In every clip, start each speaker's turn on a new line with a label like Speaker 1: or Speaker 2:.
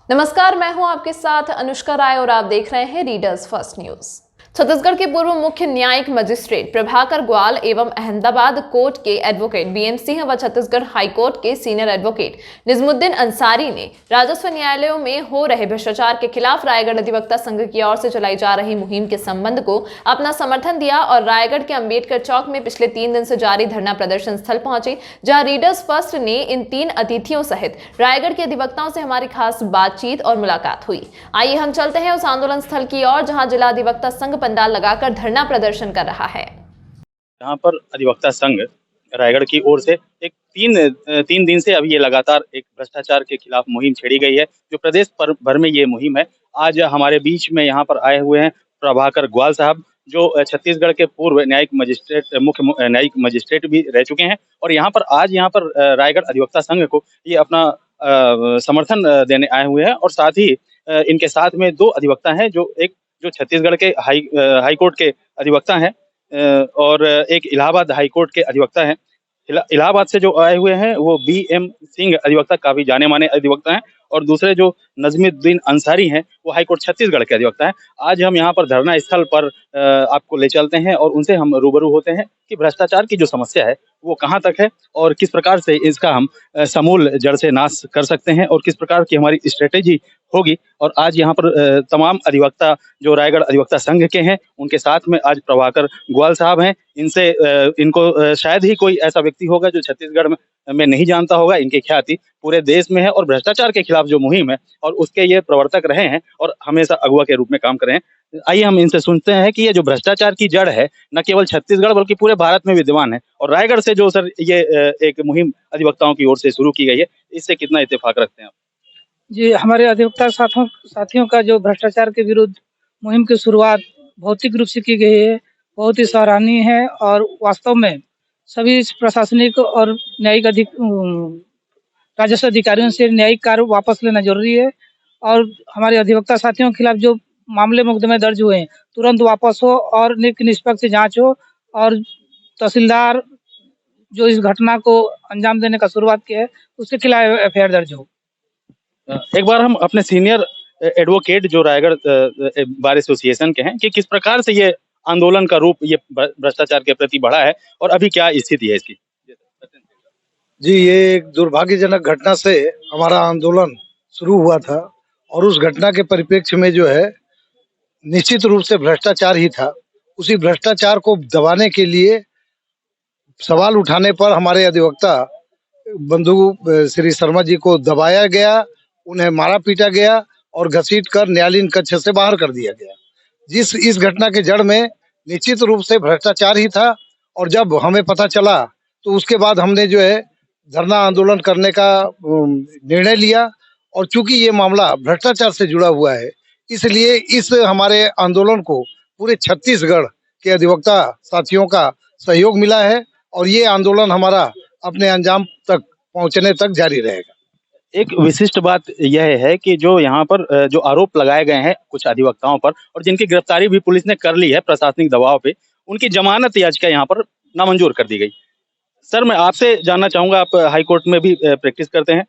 Speaker 1: नमस्कार, मैं हूं आपके साथ अनुष्का राय और आप देख रहे हैं रीडर्स फर्स्ट न्यूज। छत्तीसगढ़ के पूर्व मुख्य न्यायिक मजिस्ट्रेट प्रभाकर ग्वाल एवं अहमदाबाद कोर्ट के एडवोकेट बीएम सिंह व छत्तीसगढ़ हाईकोर्ट के सीनियर एडवोकेट निजमुद्दीन अंसारी ने राजस्व न्यायालयों में हो रहे भ्रष्टाचार के खिलाफ रायगढ़ अधिवक्ता संघ की ओर से चलाई जा रही मुहिम के संबंध को अपना समर्थन दिया और रायगढ़ के अंबेडकर चौक में पिछले 3 दिन से जारी धरना प्रदर्शन स्थल पहुंचे, जहां रीडर्स फर्स्ट ने इन 3 अतिथियों सहित रायगढ़ के अधिवक्ताओं से हमारी खास बातचीत और मुलाकात हुई। आइए हम चलते हैं उस आंदोलन स्थल की ओर जहां जिला अधिवक्ता संघ पंडाल लगाकर धरना प्रदर्शन कर रहा है।
Speaker 2: यहाँ पर अधिवक्ता संघ रायगढ़ की ओर से एक तीन दिन से अब ये लगातार एक भ्रष्टाचार के खिलाफ मुहिम छेड़ी गई है, जो प्रदेश भर में ये मुहिम है। आज हमारे बीच में यहाँ पर आए हुए हैं प्रभाकर ग्वाल साहब, जो छत्तीसगढ़ के पूर्व न्यायिक मजिस्ट्रेट, मुख्य न्यायिक मजिस्ट्रेट भी रह चुके हैं और यहाँ पर आज रायगढ़ अधिवक्ता संघ को ये अपना समर्थन देने आए हुए हैं। और साथ ही इनके साथ में 2 अधिवक्ता हैं, जो छत्तीसगढ़ के हाई कोर्ट के अधिवक्ता हैं और एक इलाहाबाद हाई कोर्ट के अधिवक्ता हैं। इलाहाबाद से जो आए हुए हैं वो बीएम सिंह अधिवक्ता, काफी जाने माने अधिवक्ता हैं, और दूसरे जो नजमुद्दीन अंसारी हैं वो हाई कोर्ट छत्तीसगढ़ के अधिवक्ता हैं। आज हम यहाँ पर धरना स्थल पर आपको ले चलते हैं और उनसे हम रूबरू होते हैं कि भ्रष्टाचार की जो समस्या है वो कहाँ तक है और किस प्रकार से इसका हम समूल जड़ से नाश कर सकते हैं और किस प्रकार की हमारी स्ट्रेटेजी होगी। और आज यहाँ पर तमाम अधिवक्ता जो रायगढ़ अधिवक्ता संघ के हैं, उनके साथ में आज प्रभाकर ग्वाल साहब हैं। इनको शायद ही कोई ऐसा व्यक्ति होगा जो छत्तीसगढ़ में नहीं जानता होगा। इनकी ख्याति पूरे देश में है और भ्रष्टाचार के खिलाफ जो मुहिम है और उसके ये प्रवर्तक रहे हैं और हमेशा अगुवा के रूप में काम करे हैं। आइए हम इनसे सुनते हैं कि ये जो भ्रष्टाचार की जड़ है न केवल छत्तीसगढ़ बल्कि पूरे भारत में विद्यमान है, और रायगढ़ से जो सर ये एक मुहिम अधिवक्ताओं की ओर से शुरू की गई है, इससे कितना इत्तेफाक रखते हैं आप?
Speaker 3: जी, हमारे अधिवक्ता साथियों का जो भ्रष्टाचार के विरुद्ध मुहिम की शुरुआत भौतिक रूप से की गई है, बहुत ही सराहनीय है और वास्तव में सभी प्रशासनिक और न्यायिक राजस्व अधिकारियों से न्यायिक कार्य वापस लेना जरूरी है और हमारे अधिवक्ता साथियों के खिलाफ जो मामले मुकदमे दर्ज हुए हैं तुरंत वापस हो और निष्पक्ष जांच हो और तहसीलदार जो इस घटना को अंजाम देने का शुरुआत किया है उसके खिलाफ एफआईआर दर्ज हो।
Speaker 2: एक बार हम अपने सीनियर एडवोकेट जो रायगढ़ बार एसोसिएशन के हैं कि किस प्रकार से ये आंदोलन का रूप ये भ्रष्टाचार के प्रति बढ़ा है और अभी क्या स्थिति है इसकी?
Speaker 4: जी, ये एक दुर्भाग्यजनक घटना से हमारा आंदोलन शुरू हुआ था और उस घटना के परिप्रेक्ष्य में जो है निश्चित रूप से भ्रष्टाचार ही था। उसी भ्रष्टाचार को दबाने के लिए सवाल उठाने पर हमारे अधिवक्ता बंधु श्री शर्मा जी को दबाया गया, उन्हें मारा पीटा गया और घसीट कर न्यायालयीन कक्ष से बाहर कर दिया गया। इस घटना के जड़ में निश्चित रूप से भ्रष्टाचार ही था और जब हमें पता चला तो उसके बाद हमने जो है धरना आंदोलन करने का निर्णय लिया। और चूंकि ये मामला भ्रष्टाचार से जुड़ा हुआ है, इसलिए इस हमारे आंदोलन को पूरे छत्तीसगढ़ के अधिवक्ता साथियों का सहयोग मिला है और ये आंदोलन हमारा अपने अंजाम तक पहुंचने तक जारी रहेगा।
Speaker 2: एक विशिष्ट बात यह है कि जो यहाँ पर जो आरोप लगाए गए हैं कुछ अधिवक्ताओं पर और जिनकी गिरफ्तारी भी पुलिस ने कर ली है प्रशासनिक दबाव पे, उनकी जमानत याचिका यहाँ पर नामंजूर कर दी गई। सर, मैं आपसे जानना चाहूंगा, आप हाई कोर्ट में भी प्रैक्टिस करते हैं,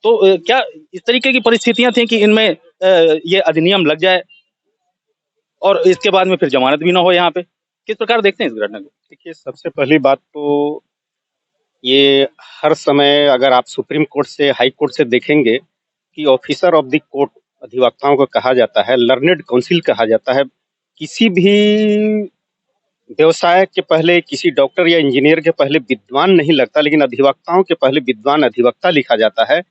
Speaker 2: तो क्या इस तरीके की परिस्थितियां थी कि इनमें ये अधिनियम लग जाए और इसके बाद में फिर जमानत भी ना हो? यहाँ पे किस प्रकार देखते हैं इस घटना को?
Speaker 5: देखिए, सबसे पहली बात तो ये हर समय अगर आप सुप्रीम कोर्ट से हाई कोर्ट से देखेंगे कि ऑफिसर ऑफ द कोर्ट अधिवक्ताओं को कहा जाता है, लर्नेड काउंसिल कहा जाता है। किसी भी व्यवसाय के पहले, किसी डॉक्टर या इंजीनियर के पहले विद्वान नहीं लगता, लेकिन अधिवक्ताओं के पहले विद्वान अधिवक्ता लिखा जाता है।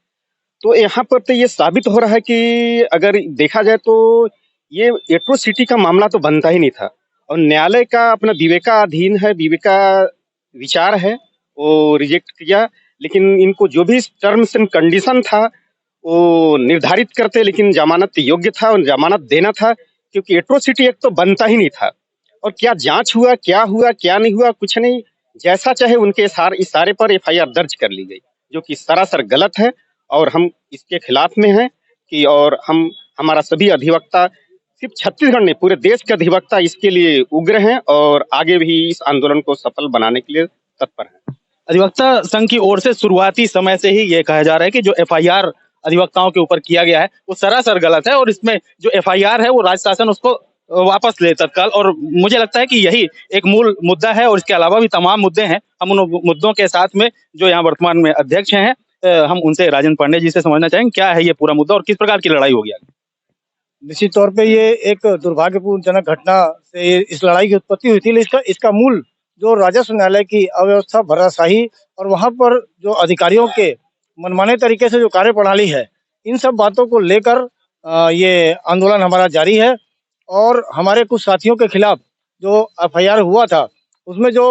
Speaker 5: तो यहाँ पर तो ये साबित हो रहा है कि अगर देखा जाए तो ये एट्रोसिटी का मामला तो बनता ही नहीं था और न्यायालय का अपना विवेकाधीन है, विवेका विचार है, वो रिजेक्ट किया। लेकिन इनको जो भी टर्म्स एंड कंडीशन था वो निर्धारित करते, लेकिन जमानत योग्य था और जमानत देना था, क्योंकि एट्रोसिटी एक तो बनता ही नहीं था। और क्या जांच हुआ, क्या नहीं हुआ, कुछ नहीं, जैसा चाहे उनके इशारे पर एफआईआर दर्ज कर ली गई, जो कि सरासर गलत है और हम इसके खिलाफ में हैं कि और हमारा सभी अधिवक्ता, सिर्फ छत्तीसगढ़ नहीं पूरे देश के अधिवक्ता इसके लिए उग्र हैं और आगे भी इस आंदोलन को सफल बनाने के लिए तत्पर हैं।
Speaker 2: अधिवक्ता संघ की ओर से शुरुआती समय से ही ये कहा जा रहा है कि जो एफआईआर अधिवक्ताओं के ऊपर किया गया है वो सरासर गलत है और इसमें जो एफआईआर है वो राज्य शासन उसको वापस ले तत्काल। और मुझे लगता है कि यही एक मूल मुद्दा है और इसके अलावा भी तमाम मुद्दे हैं। हम उन मुद्दों के साथ में जो यहाँ वर्तमान में अध्यक्ष हैं हम उनसे राजेंद्र पांडे जी से समझना चाहेंगे क्या है ये पूरा मुद्दा और किस प्रकार की लड़ाई होगी आगे।
Speaker 4: निश्चित तौर पे ये एक दुर्भाग्यपूर्णजनक घटना से इस लड़ाई की उत्पत्ति हुई थी। लेकिन इसका मूल जो राजस्व न्यायालय की अव्यवस्था, भर्राशाही और वहां पर जो अधिकारियों के मनमाने तरीके से जो कार्यप्रणाली है, इन सब बातों को लेकर ये आंदोलन हमारा जारी है। और हमारे कुछ साथियों के खिलाफ जो एफआईआर हुआ था उसमें जो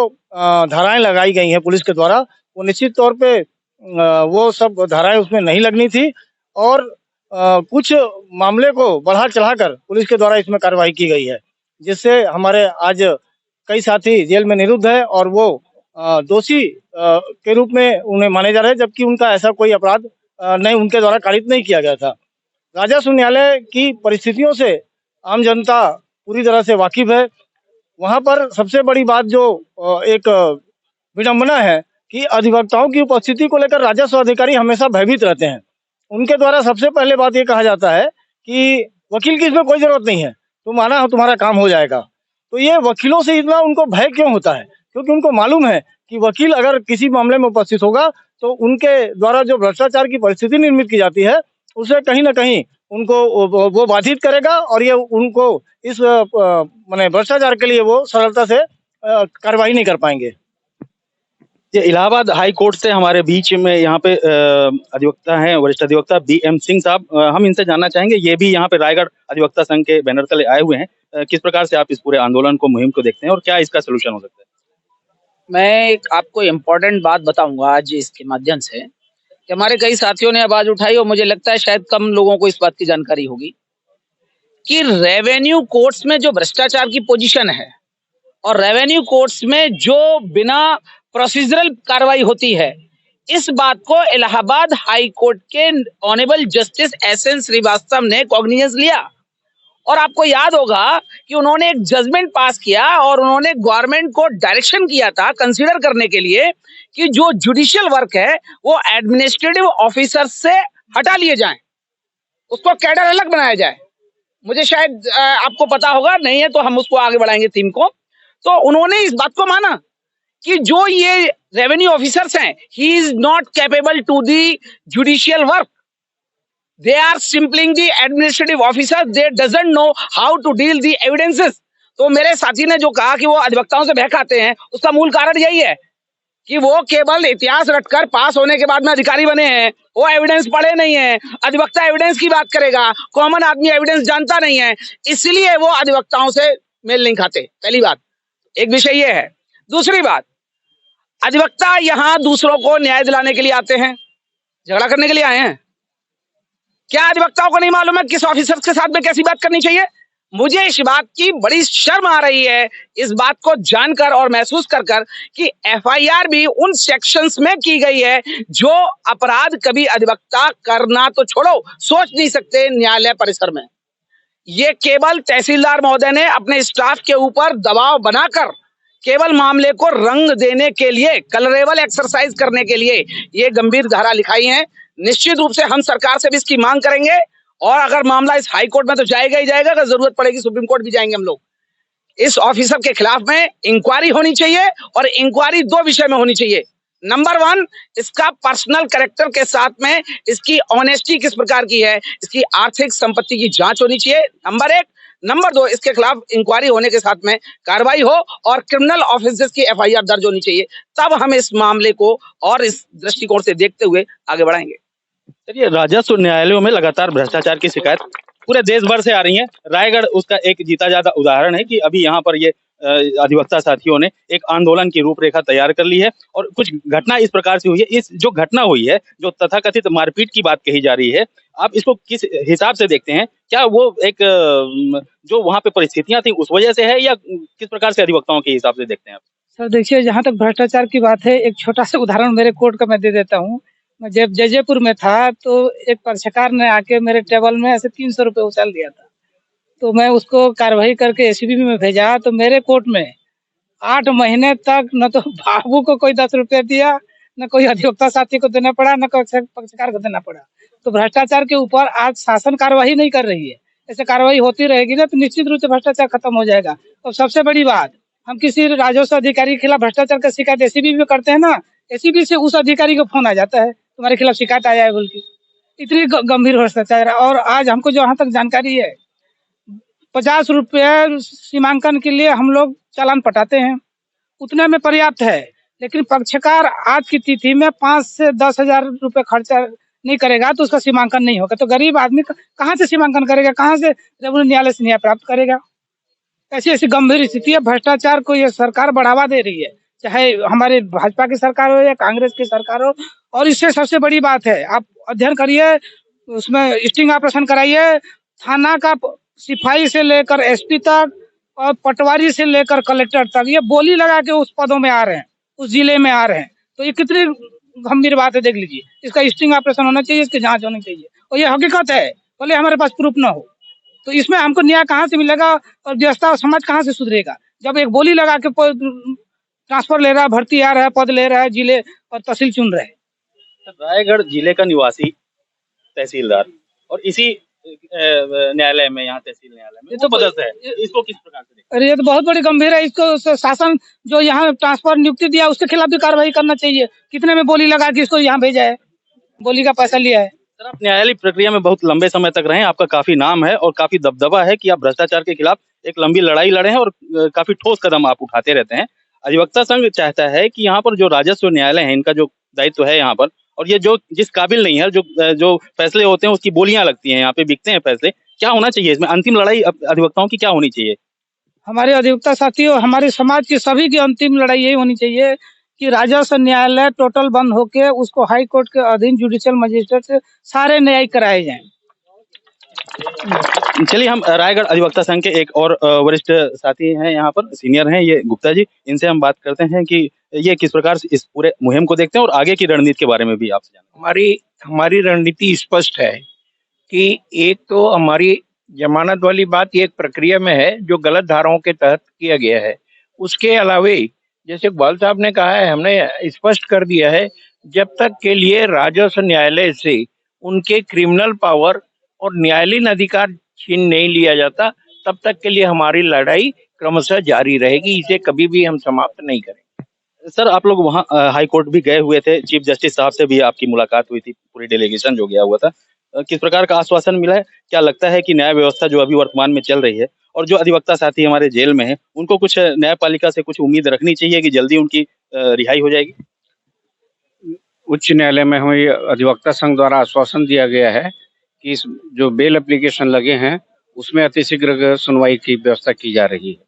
Speaker 4: धाराएं लगाई गई हैं पुलिस के द्वारा, वो निश्चित तौर पे वो सब धाराएं उसमें नहीं लगनी थी और कुछ मामले को बढ़ा चढ़ाकर पुलिस के द्वारा इसमें कार्रवाई की गई है, जिससे हमारे आज कई साथी जेल में निरुद्ध है और वो दोषी के रूप में उन्हें माने जा रहे हैं, जबकि उनका ऐसा कोई अपराध नहीं उनके द्वारा कारित नहीं किया गया था। राजस्व न्यायालय की परिस्थितियों से आम जनता पूरी तरह से वाकिफ है। वहां पर सबसे बड़ी बात जो एक विडंबना है कि अधिवक्ताओं की उपस्थिति को लेकर राजस्व अधिकारी हमेशा भयभीत रहते हैं। उनके द्वारा सबसे पहले बात ये कहा जाता है कि वकील की इसमें कोई जरूरत नहीं है, तुम आना हो तुम्हारा काम हो जाएगा। तो ये वकीलों से इतना उनको भय क्यों होता है? क्योंकि उनको मालूम है कि वकील अगर किसी मामले में उपस्थित होगा तो उनके द्वारा जो भ्रष्टाचार की परिस्थिति निर्मित की जाती है उसे कहीं ना कहीं उनको वो बाधित करेगा और ये उनको इस माने भ्रष्टाचार के लिए वो सरलता से कार्रवाई नहीं कर पाएंगे।
Speaker 2: ये इलाहाबाद हाई कोर्ट से हमारे बीच में यहाँ पे अधिवक्ता हैं वरिष्ठ अधिवक्ता BM सिंह साहब। हम इनसे जानना चाहेंगे, ये भी यहाँ पे रायगढ़ अधिवक्ता संघ के बैनर तले आए हुए हैं। किस प्रकार से आप इस पूरे आंदोलन को, मुहिम को देखते हैं और क्या इसका सोल्यूशन हो सकता है?
Speaker 6: मैं एक आपको इम्पोर्टेंट बात बताऊंगा आज इसके माध्यम से कि हमारे कई साथियों ने आवाज उठाई और मुझे लगता है शायद कम लोगों को इस बात की जानकारी होगी कि रेवेन्यू कोर्ट्स में जो भ्रष्टाचार की पोजीशन है और रेवेन्यू कोर्ट्स में जो बिना प्रोसीजरल कार्रवाई होती है, इस बात को इलाहाबाद हाई कोर्ट के ऑनरेबल जस्टिस SN श्रीवास्तव ने कॉग्निजेंस लिया। और आपको याद होगा कि उन्होंने एक जजमेंट पास किया और उन्होंने गवर्नमेंट को डायरेक्शन किया था कंसीडर करने के लिए कि जो जुडिशियल वर्क है वो एडमिनिस्ट्रेटिव ऑफिसर से हटा लिए जाएं, उसको कैडर अलग बनाया जाए। मुझे शायद आपको पता होगा, नहीं है तो हम उसको आगे बढ़ाएंगे थीम को। तो उन्होंने इस बात को माना कि जो ये रेवेन्यू ऑफिसर्स हैं, he is not capable to the judicial work, they are simply the administrative officer, they doesn't know how to deal the evidences। तो मेरे साथी ने जो कहा कि वो अधिवक्ताओं से बहकाते हैं, उसका मूल कारण यही है कि वो केवल इतिहास रटकर पास होने के बाद में अधिकारी बने हैं, वो एविडेंस पढ़े नहीं है। अधिवक्ता एविडेंस की बात करेगा, कॉमन आदमी एविडेंस जानता नहीं है, इसलिए वो अधिवक्ताओं से मेल नहीं खाते। पहली बात, एक विषय ये है। दूसरी बात, अधिवक्ता यहाँ दूसरों को न्याय दिलाने के लिए आते हैं, झगड़ा करने के लिए आए हैं? क्या अधिवक्ताओं को नहीं मालूम है किस ऑफिसर के साथ में कैसी बात करनी चाहिए? मुझे इस बात की बड़ी शर्म आ रही है, इस बात को जानकर और महसूस कर कि एफआईआर भी उन सेक्शंस में की गई है जो अपराध कभी अधिवक्ता करना तो छोड़ो, सोच नहीं सकते न्यायालय परिसर में। ये केवल तहसीलदार महोदय ने अपने स्टाफ के ऊपर दबाव बनाकर केवल मामले को रंग देने के लिए, कलरेबल एक्सरसाइज करने के लिए ये गंभीर धारा लिखाई है। निश्चित रूप से हम सरकार से भी इसकी मांग करेंगे और अगर मामला इस हाई कोर्ट में तो जाएगा ही जाएगा, अगर जरूरत पड़ेगी सुप्रीम कोर्ट भी जाएंगे हम लोग। इस ऑफिसर के खिलाफ में इंक्वायरी होनी चाहिए और इंक्वायरी दो विषय में होनी चाहिए। नंबर 1, इसका पर्सनल कैरेक्टर के साथ में इसकी ऑनेस्टी किस प्रकार की है, इसकी आर्थिक संपत्ति की जांच होनी चाहिए, नंबर 1। नंबर 2, इसके खिलाफ इंक्वायरी होने के साथ में कार्रवाई हो और क्रिमिनल ऑफेंसेस की एफआईआर दर्ज होनी चाहिए। तब हम इस मामले को और इस दृष्टिकोण से देखते हुए आगे बढ़ाएंगे।
Speaker 2: चलिए, राजस्व न्यायालयों में लगातार भ्रष्टाचार की शिकायत पूरे देश भर से आ रही है। रायगढ़ उसका एक जीता जाता उदाहरण है कि अभी यहाँ पर ये अधिवक्ता साथियों ने एक आंदोलन की रूपरेखा तैयार कर ली है और कुछ घटना इस प्रकार से हुई है। इस जो घटना हुई है, जो तथाकथित मारपीट की बात कही जा रही है, आप इसको किस हिसाब से देखते हैं? क्या वो एक जो वहाँ पे परिस्थितियां थी उस वजह से है या किस प्रकार से अधिवक्ताओं के हिसाब से देखते हैं आप?
Speaker 3: सर देखिए, जहाँ तक भ्रष्टाचार की बात है, एक छोटा सा उदाहरण मेरे कोर्ट का मैं दे देता हूँ। मैं जब जयपुर में था तो एक पक्षकार ने आके मेरे टेबल में ऐसे 300 रुपये उछाल दिया था, तो मैं उसको कार्रवाई करके एसीबी में भेजा। तो मेरे कोर्ट में 8 महीने तक न तो बाबू को कोई 10 रुपये दिया, न कोई अधिवक्ता साथी को देना पड़ा, न कोई पक्षकार को देना पड़ा। तो भ्रष्टाचार के ऊपर आज शासन कार्रवाई नहीं कर रही है। ऐसे कार्रवाई होती रहेगी ना तो निश्चित रूप से भ्रष्टाचार खत्म हो जाएगा। और सबसे बड़ी बात, हम किसी राजस्व अधिकारी के खिलाफ भ्रष्टाचार का शिकायत एसीबी में करते हैं ना, एसीबी से उस अधिकारी को फोन आ जाता है तुम्हारे खिलाफ शिकायत आया है बोल के। इतनी गंभीर भ्रष्टाचार है। और आज हमको जहाँ तक जानकारी है, 50 रुपये सीमांकन के लिए हम लोग चालान पटाते हैं, उतने में पर्याप्त है। लेकिन पक्षकार आज की तिथि में 5 से 10 हजार रुपये खर्चा नहीं करेगा तो उसका सीमांकन नहीं होगा। तो गरीब आदमी कहाँ से सीमांकन करेगा, कहाँ से रेवन्यू न्यायालय से न्याय प्राप्त करेगा। ऐसी ऐसी गंभीर स्थिति है। भ्रष्टाचार को ये सरकार बढ़ावा दे रही है, चाहे हमारे भाजपा की सरकार हो या कांग्रेस की सरकार हो। और इससे सबसे बड़ी बात है, आप अध्ययन करिए, उसमें स्टिंग ऑपरेशन कराइए, थाना का सिपाही से लेकर एसपी तक और पटवारी से लेकर कलेक्टर तक ये बोली लगा के उस पदों में आ रहे हैं, उस जिले में आ रहे हैं। तो ये कितनी गंभीर बात है, देख लीजिए। इसका स्टिंग ऑपरेशन होना चाहिए, इसकी जांच होनी चाहिए। और ये हकीकत है, भले हमारे पास प्रूफ ना हो। तो इसमें हमको न्याय कहाँ से मिलेगा और व्यवस्था और समाज कहाँ से सुधरेगा, जब एक बोली लगा के ट्रांसफर ले रहा है, भर्ती आ रहा है, पद ले रहा है, जिले और तहसील चुन रहे हैं।
Speaker 2: रायगढ़ जिले का निवासी तहसीलदार और इसी न्यायालय में, यहाँ तहसील न्यायालय में तो पदस्थ है, इसको किस प्रकार से देखते
Speaker 3: अरे ये तो बहुत बड़ी गंभीर है। इसको शासन जो यहाँ ट्रांसफर नियुक्ति दिया उसके खिलाफ भी कार्रवाई करना चाहिए। कितने में बोली लगा के इसको यहाँ भेजा है, बोली का पैसा लिया है।
Speaker 2: सर, आप न्यायालयिक प्रक्रिया में बहुत लंबे समय तक रहे, आपका काफी नाम है और काफी दबदबा है कि आप भ्रष्टाचार के खिलाफ एक लंबी लड़ाई लड़े हैं और काफी ठोस कदम आप उठाते रहते हैं। अधिवक्ता संघ चाहता है कि यहाँ पर जो राजस्व न्यायालय है, इनका जो दायित्व है यहाँ पर, और ये जो जिस काबिल नहीं है, जो फैसले होते हैं उसकी बोलियां लगती हैं, यहाँ पे बिकते हैं फैसले। क्या होना चाहिए इसमें, अंतिम लड़ाई अधिवक्ताओं की क्या होनी चाहिए?
Speaker 3: हमारे अधिवक्ता साथियों, हमारे समाज की सभी की अंतिम लड़ाई यही होनी चाहिए कि राजस्व न्यायालय टोटल बंद होके उसको हाई कोर्ट के अधीन जुडिशियल मजिस्ट्रेट से सारे न्यायिक कराए जाएं।
Speaker 2: चलिए, हम रायगढ़ अधिवक्ता संघ के एक और वरिष्ठ साथी हैं, यहाँ पर सीनियर हैं, ये गुप्ता जी, इनसे हम बात करते हैं कि ये किस प्रकार से इस पूरे मुहिम को देखते हैं और आगे की रणनीति के बारे में भी आपसे जानते
Speaker 7: हमारी रणनीति स्पष्ट है कि एक तो हमारी जमानत वाली बात ये एक प्रक्रिया में है जो गलत धाराओं के तहत किया गया है। उसके अलावे जैसे इकबाल साहब ने कहा है, हमने स्पष्ट कर दिया है, जब तक के लिए राजस्व न्यायालय से उनके क्रिमिनल पावर और न्यायालयीन अधिकार छीन नहीं लिया जाता, तब तक के लिए हमारी लड़ाई क्रमशः जारी रहेगी। इसे कभी भी हम समाप्त नहीं करेंगे।
Speaker 2: सर, आप लोग वहाँ हाई कोर्ट भी गए हुए थे, चीफ जस्टिस साहब से भी आपकी मुलाकात हुई थी, पूरी डेलीगेशन जो गया हुआ था, किस प्रकार का आश्वासन मिला है? क्या लगता है कि न्याय व्यवस्था जो अभी वर्तमान में चल रही है और जो अधिवक्ता साथी हमारे जेल में है, उनको कुछ न्यायपालिका से कुछ उम्मीद रखनी चाहिए कि जल्दी उनकी रिहाई हो जाएगी?
Speaker 5: उच्च न्यायालय में हमें अधिवक्ता संघ द्वारा आश्वासन दिया गया है कि इस जो बेल एप्लीकेशन लगे हैं उसमें अतिशीघ्र सुनवाई की व्यवस्था की जा रही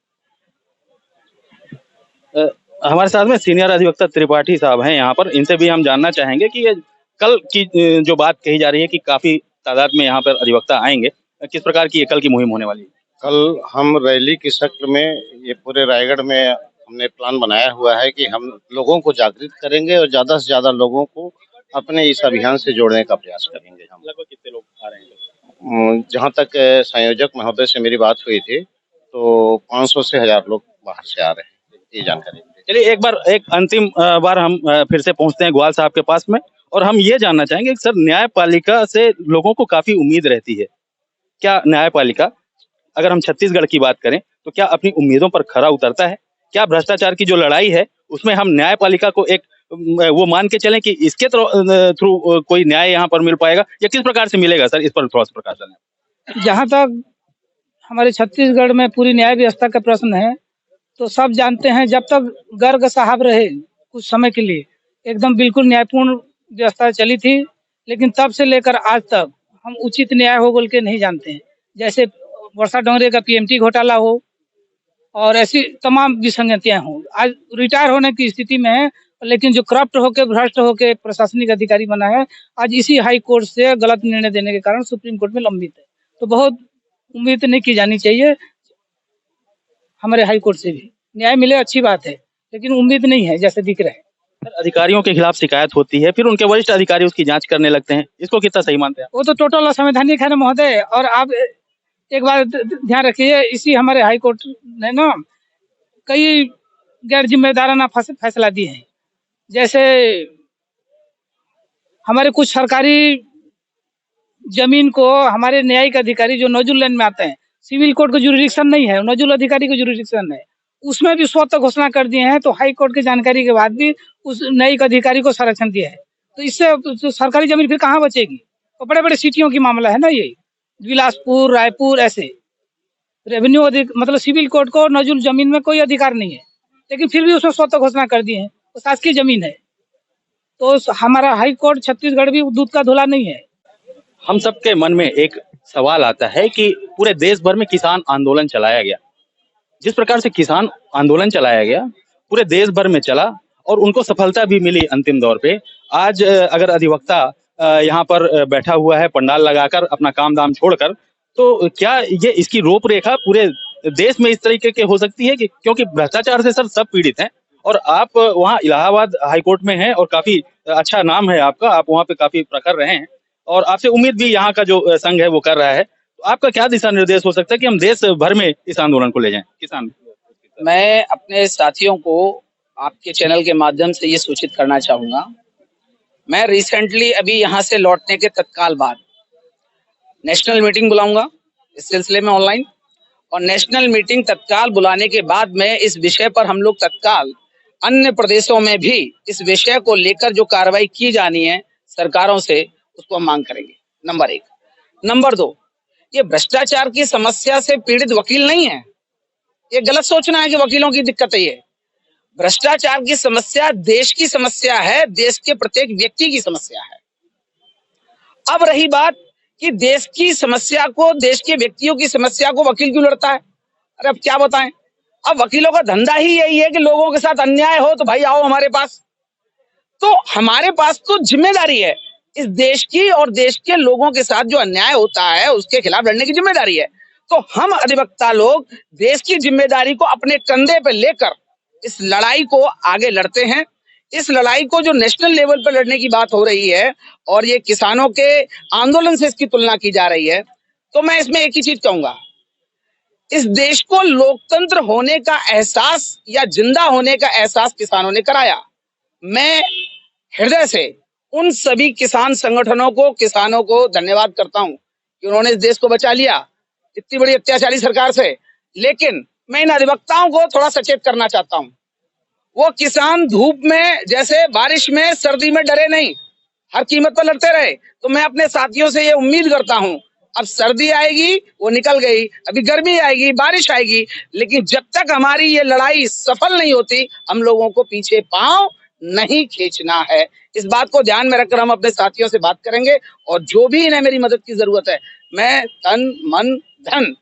Speaker 5: है।
Speaker 2: हमारे साथ में सीनियर अधिवक्ता त्रिपाठी साहब हैं यहाँ पर, इनसे भी हम जानना चाहेंगे कि ये कल की जो बात कही जा रही है कि काफी तादाद में यहाँ पर अधिवक्ता आएंगे, किस प्रकार की ये कल की मुहिम होने वाली है?
Speaker 5: कल हम रैली की शक्ल में ये पूरे रायगढ़ में हमने प्लान बनाया हुआ है कि हम लोगों को जागृत करेंगे और ज्यादा से ज्यादा लोगों को अपने इस अभियान से जोड़ने का प्रयास करेंगे। हम
Speaker 2: लगभग कितने लोग आ रहे हैं?
Speaker 5: जहाँ तक संयोजक महोदय से मेरी बात हुई थी तो 500 से 1000 लोग बाहर से आ रहे हैं, ये जानकारी।
Speaker 2: चलिए, एक अंतिम बार हम फिर से पहुंचते हैं ग्वाल साहब के पास में और हम ये जानना चाहेंगे कि सर, न्यायपालिका से लोगों को काफी उम्मीद रहती है। क्या न्यायपालिका, अगर हम छत्तीसगढ़ की बात करें, तो क्या अपनी उम्मीदों पर खरा उतरता है? क्या भ्रष्टाचार की जो लड़ाई है उसमें हम न्यायपालिका को एक वो मान के चलें कि इसके थ्रू कोई न्याय यहाँ पर मिल पाएगा या किस प्रकार से मिलेगा? सर, इस पर थोड़ा सा प्रकाश डालें।
Speaker 3: जहाँ तक हमारे छत्तीसगढ़ में पूरी न्याय व्यवस्था का प्रश्न है, तो सब जानते हैं, जब तक गर्ग साहब रहे कुछ समय के लिए एकदम बिल्कुल न्यायपूर्ण व्यवस्था चली थी, लेकिन तब से लेकर आज तक हम उचित न्याय हो बोल के नहीं जानते हैं। जैसे वर्षा डोंगरे का पीएमटी घोटाला हो और ऐसी तमाम विसंगतियां हो, आज रिटायर होने की स्थिति में है, लेकिन जो करप्ट होके, भ्रष्ट होके प्रशासनिक अधिकारी बना है, आज इसी हाई कोर्ट से गलत निर्णय देने के कारण सुप्रीम कोर्ट में लंबित है। तो बहुत उम्मीद नहीं की जानी चाहिए हमारे हाई कोर्ट से भी। न्याय मिले अच्छी बात है, लेकिन उम्मीद नहीं है जैसे दिख रहा है।
Speaker 2: अधिकारियों के खिलाफ शिकायत होती है, फिर उनके वरिष्ठ अधिकारी उसकी जांच करने लगते हैं, इसको कितना सही मानते हैं?
Speaker 3: वो तो टोटल असंवैधानिक है ना महोदय। और आप एक बार ध्यान रखिए, इसी हमारे हाई कोर्ट ने ना कई गैर जिम्मेदाराना फैसला दिए हैं। जैसे हमारे कुछ सरकारी जमीन को हमारे न्यायिक अधिकारी जो नोजुल लाइन में आते हैं, सिविल कोर्ट को जुरिडिक्शन नहीं है, नोजुल अधिकारी को जुरिडिक्शन है, उसमें भी स्वतः घोषणा कर दिए हैं। तो हाई कोर्ट की जानकारी के बाद भी उस न्यायिक अधिकारी को संरक्षण दिया है। तो इससे तो सरकारी जमीन फिर कहाँ बचेगी? तो बड़े बड़े सिटियों की मामला है ना ये, बिलासपुर, रायपुर, ऐसे रेवेन्यू मतलब सिविल कोर्ट को नोजुल जमीन में कोई अधिकार नहीं है, लेकिन फिर भी उसमें स्वतः घोषणा कर दिए हैं। तो शासकीय जमीन है, तो हमारा हाई कोर्ट छत्तीसगढ़ भी दूध का धुला नहीं है।
Speaker 2: हम सबके मन में एक सवाल आता है कि पूरे देश भर में किसान आंदोलन चलाया गया, जिस प्रकार से किसान आंदोलन चलाया गया पूरे देश भर में चला और उनको सफलता भी मिली अंतिम दौर पे। आज अगर अधिवक्ता यहाँ पर बैठा हुआ है पंडाल लगाकर अपना काम दाम छोड़कर, तो क्या ये इसकी रूपरेखा पूरे देश में इस तरीके के हो सकती है कि क्योंकि भ्रष्टाचार से सर सब पीड़ित हैं और आप वहाँ इलाहाबाद हाईकोर्ट में हैं और काफी अच्छा नाम है आपका, आप वहाँ पे काफी प्रखर रहे हैं और आपसे उम्मीद भी यहाँ का जो संघ है वो कर रहा है, तो आपका क्या दिशा निर्देश हो सकता है कि हम देश भर में इस आंदोलन को ले जाएं किसान?
Speaker 6: मैं अपने साथियों को आपके चैनल के माध्यम से ये सूचित करना चाहूंगा। मैं रिसेंटली अभी यहाँ से लौटने के तत्काल बाद नेशनल मीटिंग बुलाऊंगा इस सिलसिले में ऑनलाइन, और नेशनल मीटिंग तत्काल बुलाने के बाद में इस विषय पर हम लोग तत्काल अन्य प्रदेशों में भी इस विषय को लेकर जो कार्रवाई की जानी है सरकारों से, उसको हम मांग करेंगे। नंबर 1। नंबर 2, ये भ्रष्टाचार की समस्या से पीड़ित वकील नहीं है। ये गलत सोचना है कि वकीलों की दिक्कत है। ये भ्रष्टाचार की समस्या देश की समस्या है, देश के प्रत्येक व्यक्ति की समस्या है। अब रही बात कि देश की समस्या को, देश के व्यक्तियों की समस्या को वकील क्यों लड़ता है? अरे अब क्या बताएं, अब वकीलों का धंधा ही यही है कि लोगों के साथ अन्याय हो तो भाई आओ हमारे पास। तो हमारे पास तो जिम्मेदारी है इस देश की, और देश के लोगों के साथ जो अन्याय होता है उसके खिलाफ लड़ने की जिम्मेदारी है। तो हम अधिवक्ता लोग देश की जिम्मेदारी को अपने कंधे पे लेकर इस लड़ाई को आगे लड़ते हैं। इस लड़ाई को जो नेशनल लेवल पर लड़ने की बात हो रही है और ये किसानों के आंदोलन से इसकी तुलना की जा रही है, तो मैं इसमें एक ही चीज कहूंगा, इस देश को लोकतंत्र होने का एहसास या जिंदा होने का एहसास किसानों ने कराया। मैं हृदय से उन सभी किसान संगठनों को, किसानों को धन्यवाद करता हूं कि उन्होंने इस देश को बचा लिया इतनी बड़ी अत्याचारी सरकार से। लेकिन मैं इन अधिवक्ताओं को थोड़ा सचेत करना चाहता हूं। वो किसान धूप में, जैसे बारिश में, सर्दी में डरे नहीं, हर कीमत पर लड़ते रहे। तो मैं अपने साथियों से ये उम्मीद करता हूं, अब सर्दी आएगी वो निकल गई, अभी गर्मी आएगी, बारिश आएगी, लेकिन जब तक हमारी ये लड़ाई सफल नहीं होती हम लोगों को पीछे पांव नहीं खींचना है। इस बात को ध्यान में रखकर हम अपने साथियों से बात करेंगे और जो भी इन्हें मेरी मदद की जरूरत है, मैं तन मन धन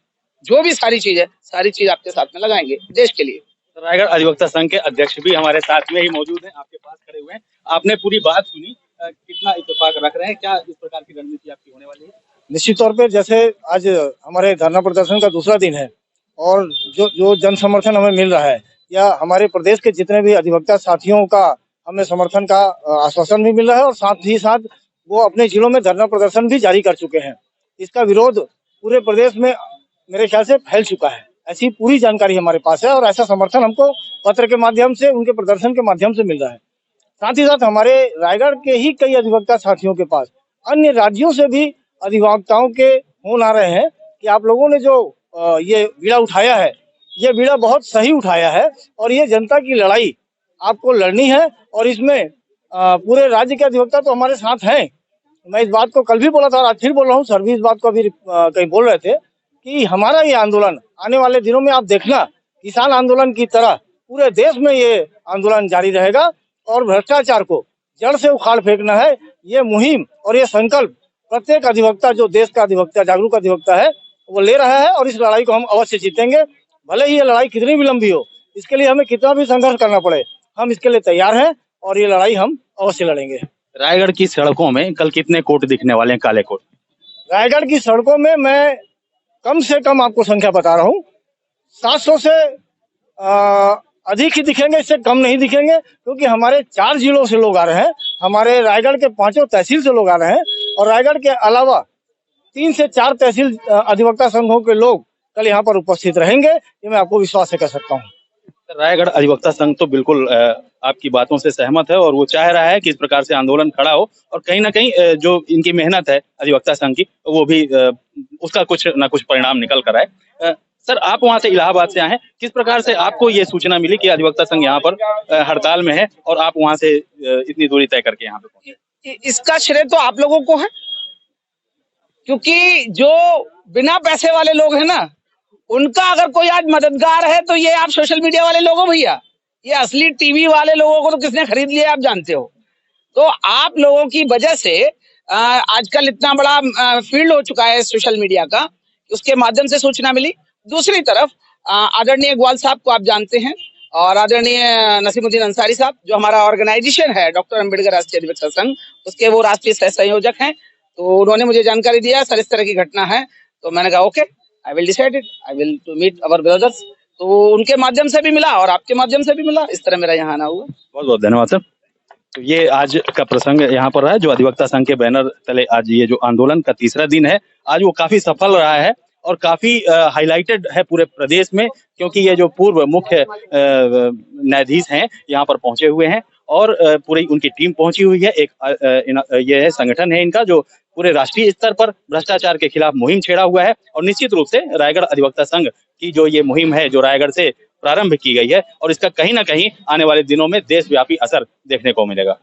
Speaker 6: जो भी सारी चीज है, सारी चीज आपके साथ में लगाएंगे देश के लिए।
Speaker 2: रायगढ़ अधिवक्ता संघ के अध्यक्ष भी हमारे साथ में ही मौजूद हैं, आपके पास खड़े हुए हैं। आपने पूरी बात सुनी, कितना इत्तेफाक रख रहे हैं, क्या इस प्रकार की रणनीति आपकी होने वाली है?
Speaker 4: निश्चित तौर पे जैसे आज हमारे धरना प्रदर्शन का दूसरा दिन है और जो जन समर्थन हमें मिल रहा है, या हमारे प्रदेश के जितने भी अधिवक्ता साथियों का हमें समर्थन का आश्वासन भी मिल रहा है, और साथ ही साथ वो अपने जिलों में धरना प्रदर्शन भी जारी कर चुके हैं। इसका विरोध पूरे प्रदेश में मेरे ख्याल से फैल चुका है, ऐसी पूरी जानकारी हमारे पास है और ऐसा समर्थन हमको पत्र के माध्यम से, उनके प्रदर्शन के माध्यम से मिल रहा है। साथ ही साथ हमारे रायगढ़ के ही कई अधिवक्ता साथियों के पास अन्य राज्यों से भी अधिवक्ताओं के फोन आ रहे हैं कि आप लोगों ने जो ये बीड़ा उठाया है, ये बीड़ा बहुत सही उठाया है और ये जनता की लड़ाई आपको लड़नी है, और इसमें पूरे राज्य के अधिवक्ता तो हमारे साथ हैं। मैं इस बात को कल भी बोला था और आज फिर बोल रहा हूँ, सर भी इस बात को अभी कहीं बोल रहे थे कि हमारा ये आंदोलन आने वाले दिनों में आप देखना किसान आंदोलन की तरह पूरे देश में ये आंदोलन जारी रहेगा और भ्रष्टाचार को जड़ से उखाड़ फेंकना है। ये मुहिम और ये संकल्प प्रत्येक अधिवक्ता, जो देश का अधिवक्ता, जागरूक अधिवक्ता है, वो ले रहा है और इस लड़ाई को हम अवश्य जीतेंगे। भले ही ये लड़ाई कितनी भी लंबी हो, इसके लिए हमें कितना भी संघर्ष करना पड़े, हम इसके लिए तैयार हैं और ये लड़ाई हम अवश्य लड़ेंगे।
Speaker 2: रायगढ़ की सड़कों में कल कितने कोट दिखने वाले हैं, काले कोट?
Speaker 4: रायगढ़ की सड़कों में मैं कम से कम आपको संख्या बता रहा हूँ, 700 से अधिक ही दिखेंगे, इससे कम नहीं दिखेंगे, क्योंकि हमारे 4 जिलों से लोग आ रहे हैं, हमारे रायगढ़ के 5 तहसील से लोग आ रहे हैं और रायगढ़ के अलावा 3 से 4 तहसील अधिवक्ता संघों के लोग कल यहाँ पर उपस्थित रहेंगे, ये मैं आपको विश्वास से कह सकता हूँ।
Speaker 2: रायगढ़ अधिवक्ता संघ तो बिल्कुल आपकी बातों से सहमत है और वो चाह रहा है कि इस प्रकार से आंदोलन खड़ा हो और कहीं ना कहीं जो इनकी मेहनत है अधिवक्ता संघ की वो भी उसका कुछ ना कुछ परिणाम निकल कर आए। सर, आप वहां से इलाहाबाद से आए हैं, किस प्रकार से आपको ये सूचना मिली कि अधिवक्ता संघ यहाँ पर हड़ताल में है और आप वहां से इतनी दूरी तय करके यहाँ पे पहुंचे?
Speaker 6: इसका श्रेय तो आप लोगों को है, क्योंकि जो बिना पैसे वाले लोग हैं ना, उनका अगर कोई आज मददगार है तो ये आप सोशल मीडिया वाले लोग हो भैया। ये असली टीवी वाले लोगों को तो किसने खरीद लिया आप जानते हो। तो आप लोगों की वजह से आजकल इतना बड़ा फील्ड हो चुका है सोशल मीडिया का, उसके माध्यम से सूचना मिली। दूसरी तरफ आदरणीय ग्वाल साहब को आप जानते हैं और आदरणीय नसीमुद्दीन अंसारी साहब, जो हमारा ऑर्गेनाइजेशन है डॉक्टर अम्बेडकर राष्ट्रीय अधिवक्ता संघ, उसके वो राष्ट्रीय सह संयोजक हैं। तो उन्होंने मुझे जानकारी दिया सर इस तरह की घटना है, तो मैंने कहा okay, I will decide it, I will to meet our brothers. तो उनके माध्यम से भी मिला और आपके माध्यम से भी मिला, इस तरह मेरा यहाँ आना हुआ।
Speaker 2: बहुत बहुत धन्यवाद सर। तो ये आज का प्रसंग यहाँ पर रहा है, जो अधिवक्ता संघ के बैनर तले आज ये जो आंदोलन का तीसरा दिन है, आज वो काफी सफल रहा है और काफी हाईलाइटेड है पूरे प्रदेश में, क्योंकि ये जो पूर्व मुख्य न्यायाधीश हैं यहाँ पर पहुंचे हुए हैं और पूरी उनकी टीम पहुंची हुई है। ये है संगठन है इनका जो पूरे राष्ट्रीय स्तर पर भ्रष्टाचार के खिलाफ मुहिम छेड़ा हुआ है और निश्चित रूप से रायगढ़ अधिवक्ता संघ की जो ये मुहिम है जो रायगढ़ से प्रारंभ की गई है और इसका कहीं ना कहीं आने वाले दिनों में देशव्यापी असर देखने को मिलेगा।